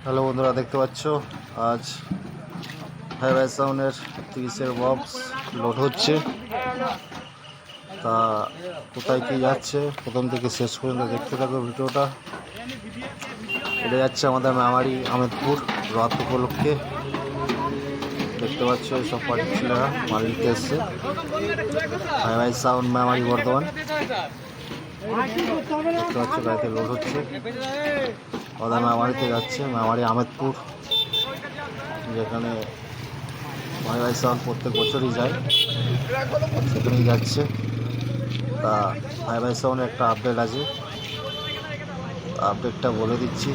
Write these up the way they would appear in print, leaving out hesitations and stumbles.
Hello বন্ধুরা, দেখতে পাচ্ছ আজ হাইওয়ে সাউন্ডের 30-এর বক্স লোড হচ্ছে। তা কোথায় কি যাচ্ছে প্রথম থেকে শেষ পর্যন্ত দেখতে থাকো ভিডিওটা। এটা যাচ্ছে আমাদের মেমারি আহমেদপুর রথ উপলক্ষে। দেখতে পাচ্ছ সব পার্টির ছেলেরা মাল নিতে এসছে। Highway sound Memari Bardhaman. দেখতে পাচ্ছ গাড়িতে লোড হচ্ছে। আমাদের মেমারিতে যাচ্ছে, মেমারি আহমেদপুর, যেখানে হাইওয়ে সাউন্ড প্রত্যেক বছরই যায়, সেখানেই যাচ্ছে। তা হাইওয়ে সাউন্ডের একটা আপডেট আছে, আপডেটটা বলে দিচ্ছি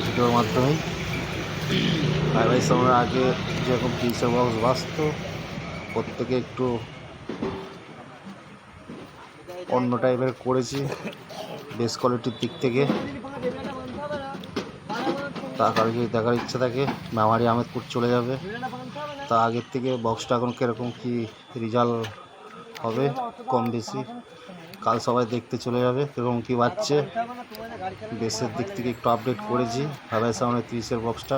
ভিডিওর মাধ্যমেই। হাইওয়ে সাউন্ডের আগে যেরকম 30-এর বক্স বাজত, প্রত্যেকে একটু অন্য টাইপের করেছি বেস কোয়ালিটির দিক থেকে। তা কারো যদি দেখার ইচ্ছা থাকে মেমারি আহমেদপুর চলে যাবে। তা আগের থেকে বক্সটা এখন কীরকম কী রেজাল্ট হবে কম বেশি কাল সবাই দেখতে চলে যাবে কীরকম কী বাজছে। বেসের দিক থেকে একটু আপডেট করেছি হাইওয়ে সাউন্ডের 30-এর বক্সটা।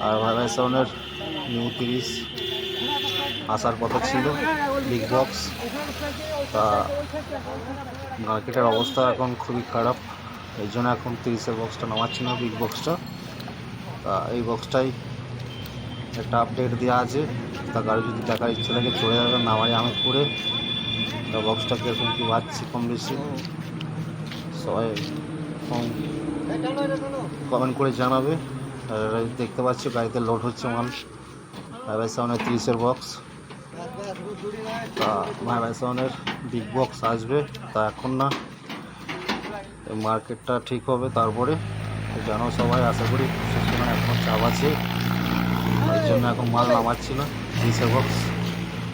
আর হাইওয়ে সাউন্ডের নিউ 30 আসার কথা ছিল বিগ বক্স। তা মার্কেটের অবস্থা এখন খুবই খারাপ, এই জন্য এখন 30-এর বক্সটা নামাচ্ছি না, বিগ বক্সটা। তা এই বক্সটাই একটা আপডেট দেওয়া আছে। তা কারো যদি দেখার ইচ্ছে থাকে চলে যাবে মেমারি আহমেদপুরে। তা বক্সটা কীরকম কী বাজছে কম বেশি সবাই কমেন্ট করে জানাবে। আর দেখতে পাচ্ছি গাড়িতে লোড হচ্ছে মাল, হাইওয়ে সাউন্ডের 30-এর বক্স। তা হাইওয়ে সাউন্ডের বিগ বক্স আসবে, তা এখন না, মার্কেটটা ঠিক হবে তারপরে জানো সবাই। আশা করি সেখানে এখন চাপ আছে, এই জন্য এখন মাল নামাচ্ছি না 30-এর বক্স।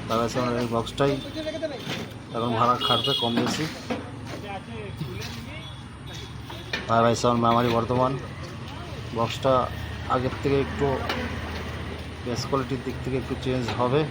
হাইওয়ে সাউন্ডের এই বক্সটাই এখন ভাড়া খাটবে কম বেশি। হাইওয়ে সাউন্ড মেমারি বর্ধমান বক্সটা আগের থেকে একটু বেস কোয়ালিটির দিক থেকে একটু চেঞ্জ হবে।